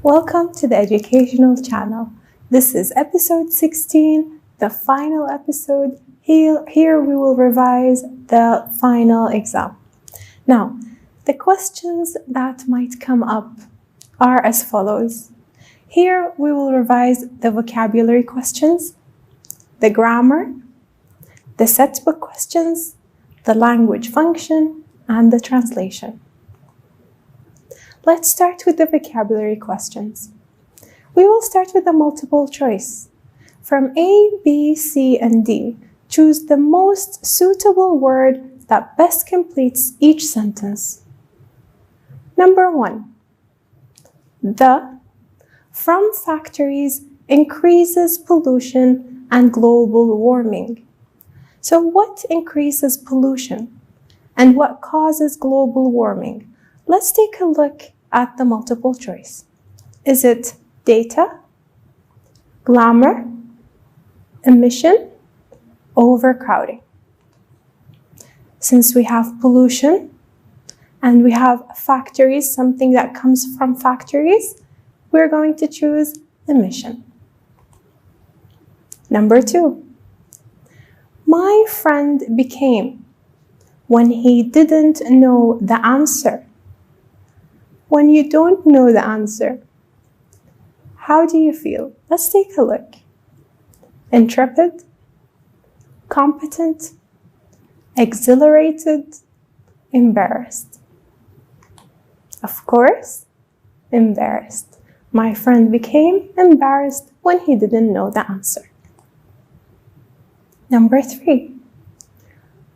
Welcome to the Educational Channel. This is episode 16, the final episode. Here we will revise the final exam. Now, the questions that might come up are as follows. Here we will revise the vocabulary questions, the grammar, the set book questions, the language function, and the translation. Let's start with the vocabulary questions. We will start with the multiple choice. From A, B, C, and D, choose the most suitable word that best completes each sentence. Number 1. The from factories increases pollution and global warming. So what increases pollution and what causes global warming? Let's take a look at the multiple choice. Is it data, glamour, emission, overcrowding? Since we have pollution and we have factories, something that comes from factories, we're going to choose emission. Number 2. My friend became when he didn't know the answer. When you don't know the answer, how do you feel? Let's take a look. Intrepid, competent, exhilarated, embarrassed. Of course, embarrassed. My friend became embarrassed when he didn't know the answer. Number 3.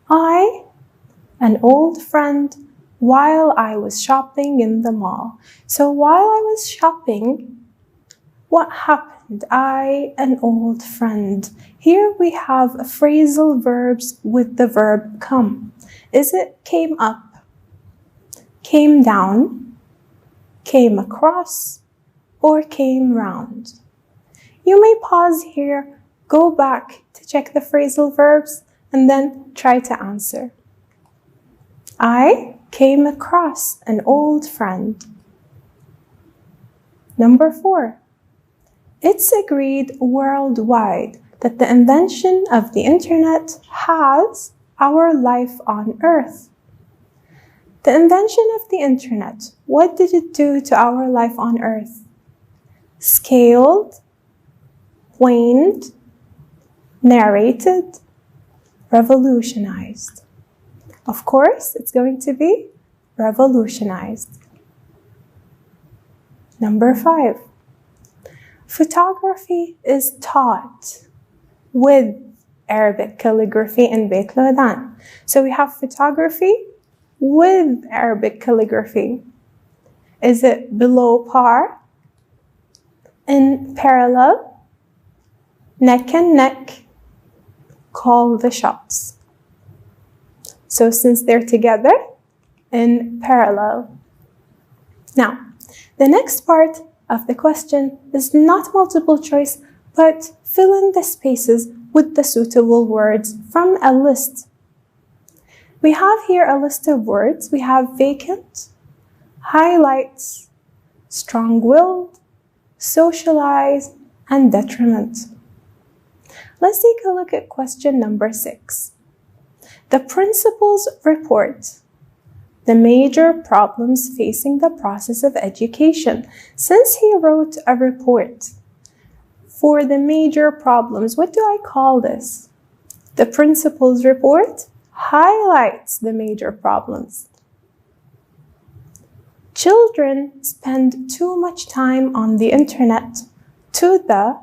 I, an old friend, while I was shopping in the mall. So while I was shopping, what happened? I, an old friend. Here we have phrasal verbs with the verb come. Is it came up, came down, came across, or came round? You may pause here, go back to check the phrasal verbs, and then try to answer. I came across an old friend. Number 4. It's agreed worldwide that the invention of the internet has our life on Earth. The invention of the internet, what did it do to our life on Earth? Scaled, waned, narrated, revolutionized. Of course, it's going to be revolutionized. Number 5. Photography is taught with Arabic calligraphy in Beit Laudan. So we have photography with Arabic calligraphy. Is it below par, in parallel, neck and neck? Call the shots. So since they're together, in parallel. Now, the next part of the question is not multiple choice, but fill in the spaces with the suitable words from a list. We have here a list of words. We have vacant, highlights, strong-willed, socialize, and detriment. Let's take a look at question number 6. The principal's report, the major problems facing the process of education. Since he wrote a report for the major problems, what do I call this? The principal's report highlights the major problems. Children spend too much time on the internet to the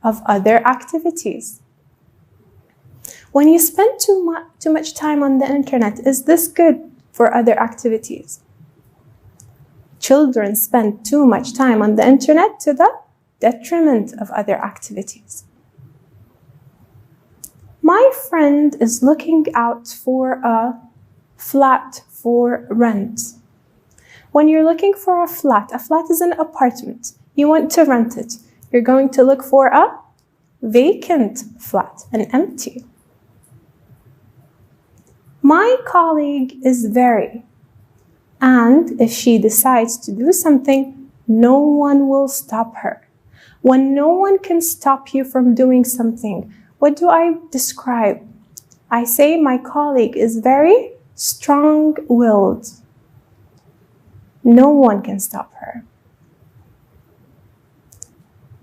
of other activities. When you spend too much time on the internet, is this good for other activities? Children spend too much time on the internet to the detriment of other activities. My friend is looking out for a flat for rent. When you're looking for a flat is an apartment. You want to rent it. You're going to look for a vacant flat, an empty. My colleague is very, and if she decides to do something, no one will stop her. When no one can stop you from doing something, what do I describe? I say my colleague is very strong-willed. No one can stop her.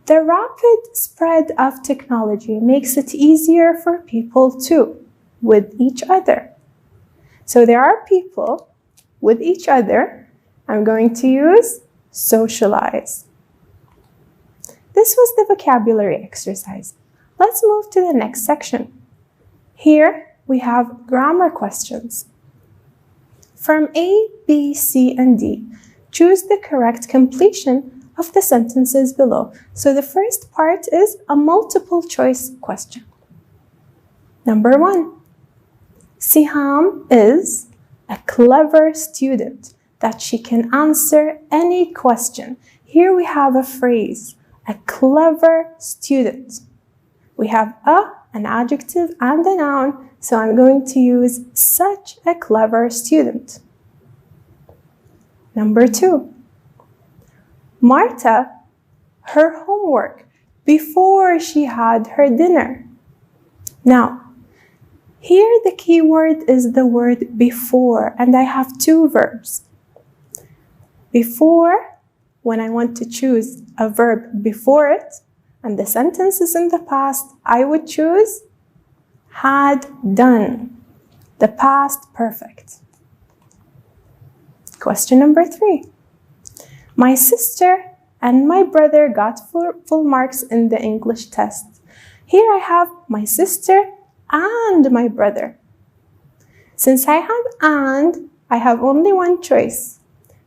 The rapid spread of technology makes it easier for people too, with each other. So there are people with each other. I'm going to use socialize. This was the vocabulary exercise. Let's move to the next section. Here we have grammar questions. From A, B, C, and D, choose the correct completion of the sentences below. So the first part is a multiple choice question. Number 1. Siham is a clever student that she can answer any question. Here we have a phrase, a clever student. We have an adjective and a noun, so I'm going to use such a clever student. Number 2. Marta, her homework before she had her dinner. Now, here the key word is the word before, and I have two verbs. Before, when I want to choose a verb before it, and the sentence is in the past, I would choose had done, the past perfect. Question number 3. My sister and my brother got full marks in the English test. Here I have my sister and my brother. Since I have and, I have only one choice.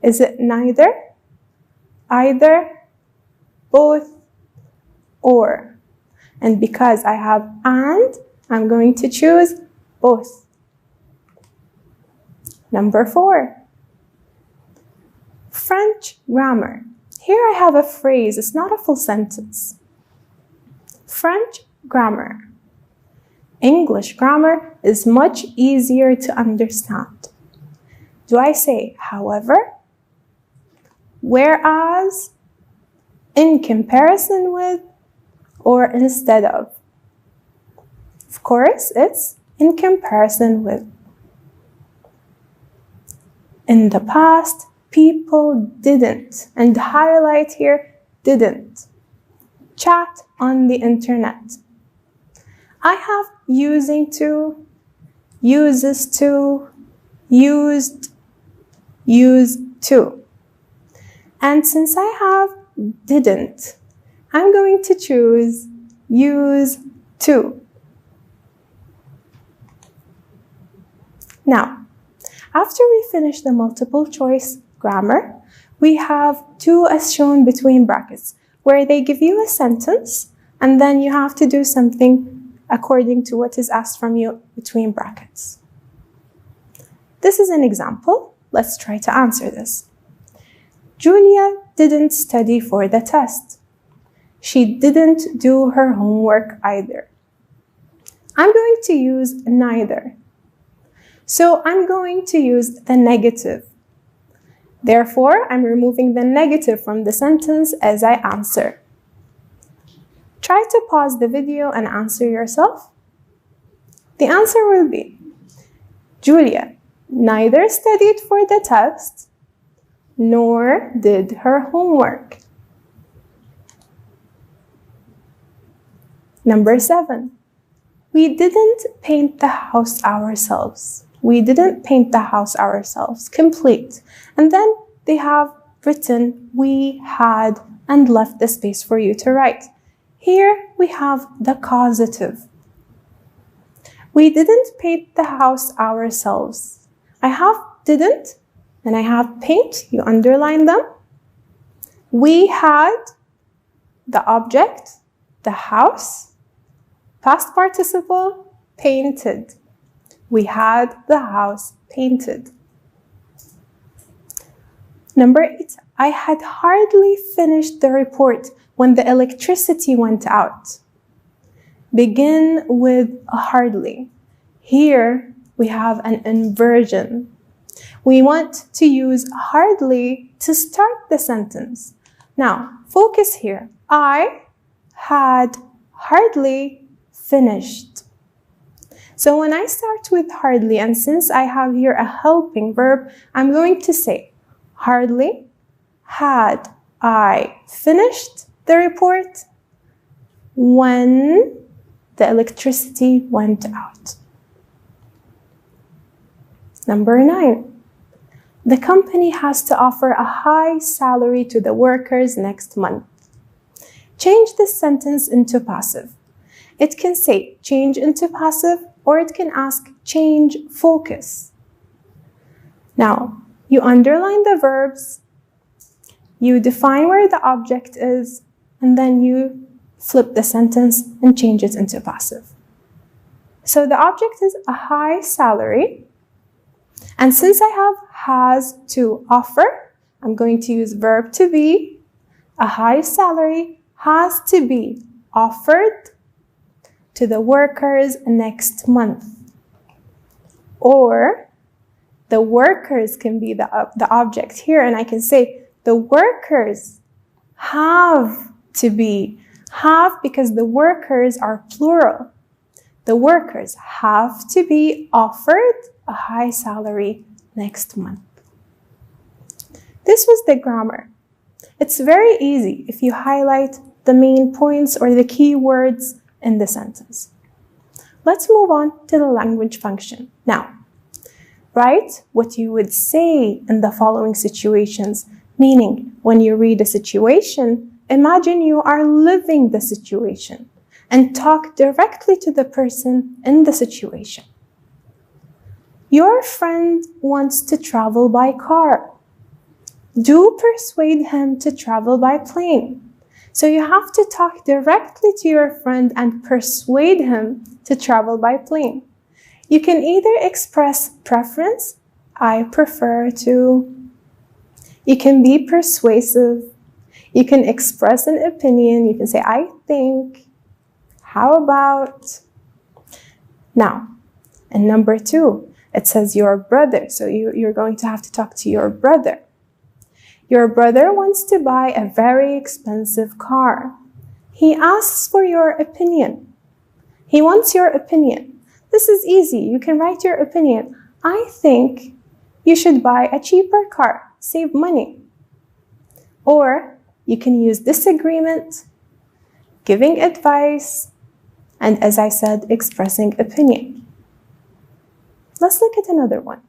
Is it neither, either, both, or? And because I have and, I'm going to choose both. Number 4. French grammar. Here I have a phrase, it's not a full sentence. French grammar. English grammar is much easier to understand. Do I say however, whereas, in comparison with, or instead of? Of course, it's in comparison with. In the past, people didn't, and highlight here, didn't, chat on the internet. I have using to, uses to, used, used to. And since I have didn't, I'm going to choose use to. Now, after we finish the multiple choice grammar, we have two as shown between brackets, where they give you a sentence and then you have to do something according to what is asked from you between brackets. This is an example. Let's try to answer this. Julia didn't study for the test. She didn't do her homework either. I'm going to use neither. So I'm going to use the negative. Therefore, I'm removing the negative from the sentence as I answer. Try to pause the video and answer yourself. The answer will be, Julia neither studied for the test nor did her homework. Number 7. We didn't paint the house ourselves. We didn't paint the house ourselves. Complete. And then they have written we had and left the space for you to write. Here we have the causative. We didn't paint the house ourselves. I have didn't and I have paint. You underline them. We had the object, the house, past participle, painted. We had the house painted. Number 8, I had hardly finished the report when the electricity went out. Begin with hardly. Here we have an inversion. We want to use hardly to start the sentence, Now, focus here. I had hardly finished. So when I start with hardly, and since I have here a helping verb, I'm going to say, hardly had I finished the report when the electricity went out. Number 9. The company has to offer a high salary to the workers next month. Change this sentence into passive. It can say change into passive, or it can ask change focus. Now, you underline the verbs, you define where the object is, and then you flip the sentence and change it into passive. So the object is a high salary, and since I have has to offer, I'm going to use verb to be. A high salary has to be offered to the workers next month. Or the workers can be the object here, and I can say the workers have to be. Have because the workers are plural. The workers have to be offered a high salary next month. This was the grammar. It's very easy if you highlight the main points or the key words in the sentence. Let's move on to the language function. Now, write what you would say in the following situations, meaning when you read a situation, imagine you are living the situation and talk directly to the person in the situation. Your friend wants to travel by car. Do persuade him to travel by plane. So you have to talk directly to your friend and persuade him to travel by plane. You can either express preference, I prefer to. You can be persuasive. You can express an opinion. You can say, I think. How about? Now, and number 2, it says your brother. So you're going to have to talk to your brother. Your brother wants to buy a very expensive car. He asks for your opinion. He wants your opinion. This is easy. You can write your opinion. I think you should buy a cheaper car. Save money. Or you can use disagreement, giving advice, and as I said, expressing opinion. Let's look at another one.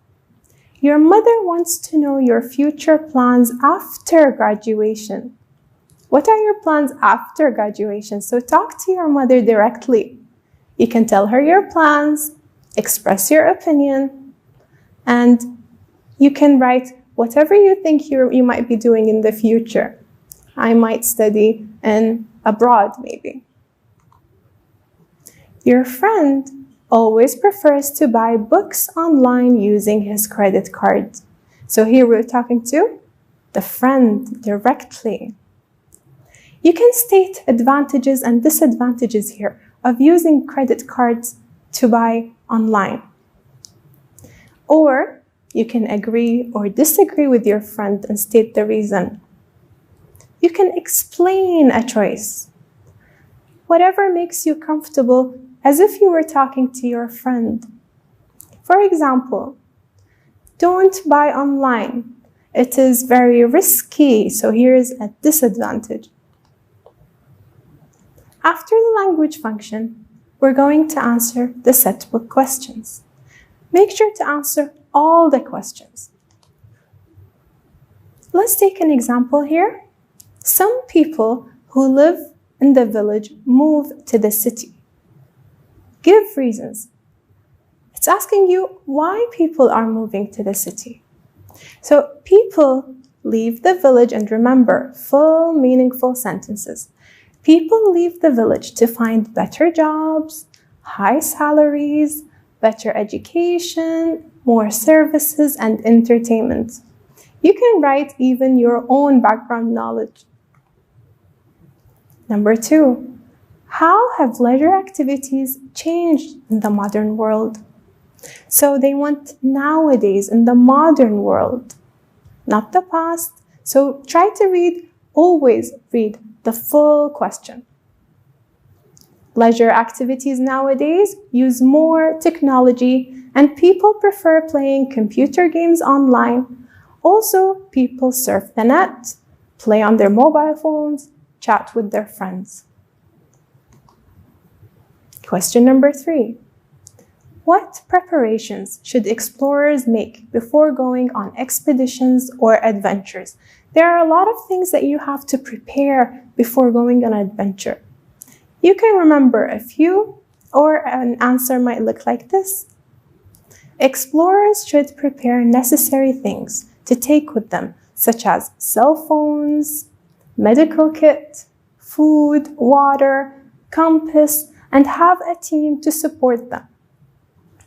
Your mother wants to know your future plans after graduation. What are your plans after graduation? So talk to your mother directly. You can tell her your plans, express your opinion, and you can write whatever you think you might be doing in the future. I might study abroad, maybe. Your friend always prefers to buy books online using his credit card. So here we're talking to the friend directly. You can state advantages and disadvantages here of using credit cards to buy online. Or you can agree or disagree with your friend and state the reason. You can explain a choice. Whatever makes you comfortable, as if you were talking to your friend. For example, don't buy online. It is very risky, so here is a disadvantage. After the language function, we're going to answer the set book questions. Make sure to answer all the questions. Let's take an example here. Some people who live in the village move to the city. Give reasons. It's asking you why people are moving to the city. So people leave the village, and remember, full meaningful sentences. People leave the village to find better jobs, high salaries, better education, more services, and entertainment. You can write even your own background knowledge. Number 2. How have leisure activities changed in the modern world? So they want nowadays in the modern world, not the past. So try to read always read the full question. Leisure activities nowadays use more technology and people prefer playing computer games online. Also, people surf the net, play on their mobile phones, chat with their friends. Question number 3. What preparations should explorers make before going on expeditions or adventures? There are a lot of things that you have to prepare before going on an adventure. You can remember a few, or an answer might look like this. Explorers should prepare necessary things to take with them, such as cell phones, medical kit, food, water, compass, and have a team to support them.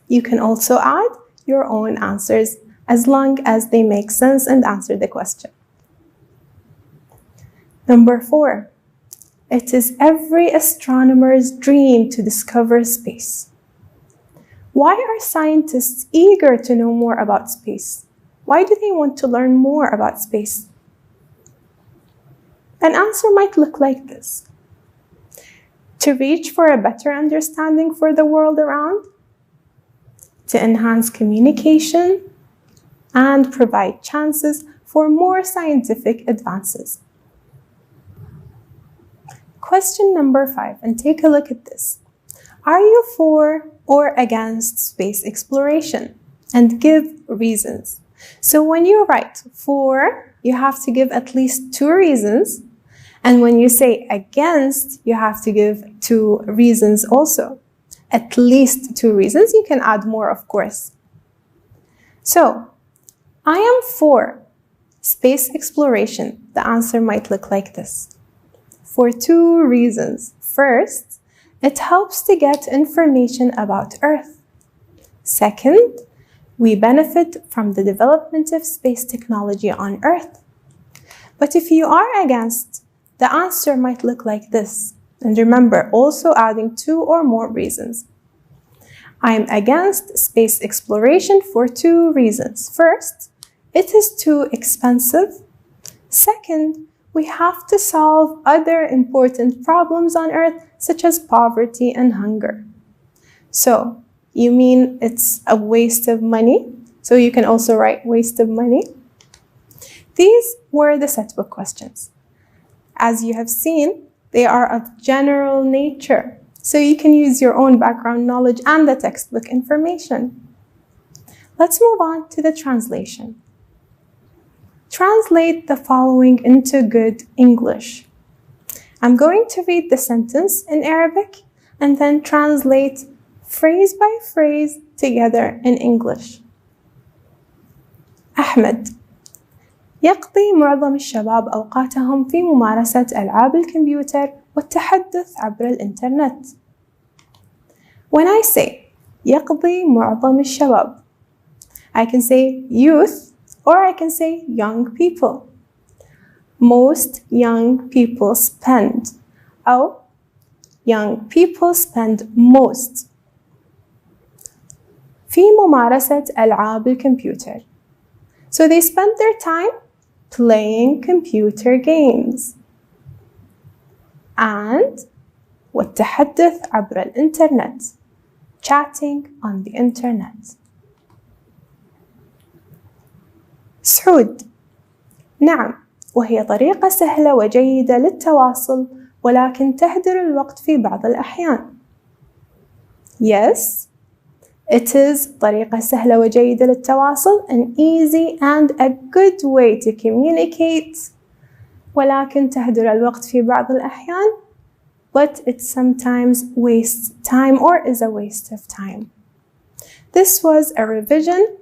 You can also add your own answers as long as they make sense and answer the question. Number 4. It is every astronomer's dream to discover space. Why are scientists eager to know more about space? Why do they want to learn more about space? An answer might look like this. To reach for a better understanding for the world around, to enhance communication, and provide chances for more scientific advances. Question number 5, and take a look at this. Are you for or against space exploration? And give reasons. So when you write for, you have to give at least 2 reasons. And when you say against, you have to give 2 reasons also. At least 2 reasons. You can add more, of course. So, I am for space exploration. The answer might look like this. For 2 reasons. First, it helps to get information about Earth. Second, we benefit from the development of space technology on Earth. But if you are against, the answer might look like this. And remember, also adding 2 or more reasons. I am against space exploration for 2 reasons. First, it is too expensive. Second, we have to solve other important problems on Earth, such as poverty and hunger. So, you mean it's a waste of money? So you can also write waste of money. These were the set book questions. As you have seen, they are of general nature, so you can use your own background knowledge and the textbook information. Let's move on to the translation. Translate the following into good English. I'm going to read the sentence in Arabic and then translate phrase by phrase together in English. أحمد: يقضي معظم الشباب أوقاتهم في ممارسة ألعاب الكمبيوتر والتحدث عبر الإنترنت. When I say يقضي معظم الشباب, I can say youth or I can say young people. Most young people spend, أو young people spend most في ممارسة ألعاب الكمبيوتر. So they spend their time playing computer games. And والتحدث عبر الإنترنت, chatting on the internet. سعود: نعم، وهي طريقة سهلة وجيدة للتواصل، ولكن تهدر الوقت في بعض الأحيان. Yes, it is طريقة سهلة وجيدة للتواصل, an easy and a good way to communicate, ولكن تهدر الوقت في بعض الأحيان, but it sometimes wastes time or is a waste of time. This was a revision.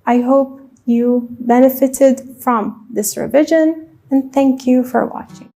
I hope you benefited from this revision, and thank you for watching.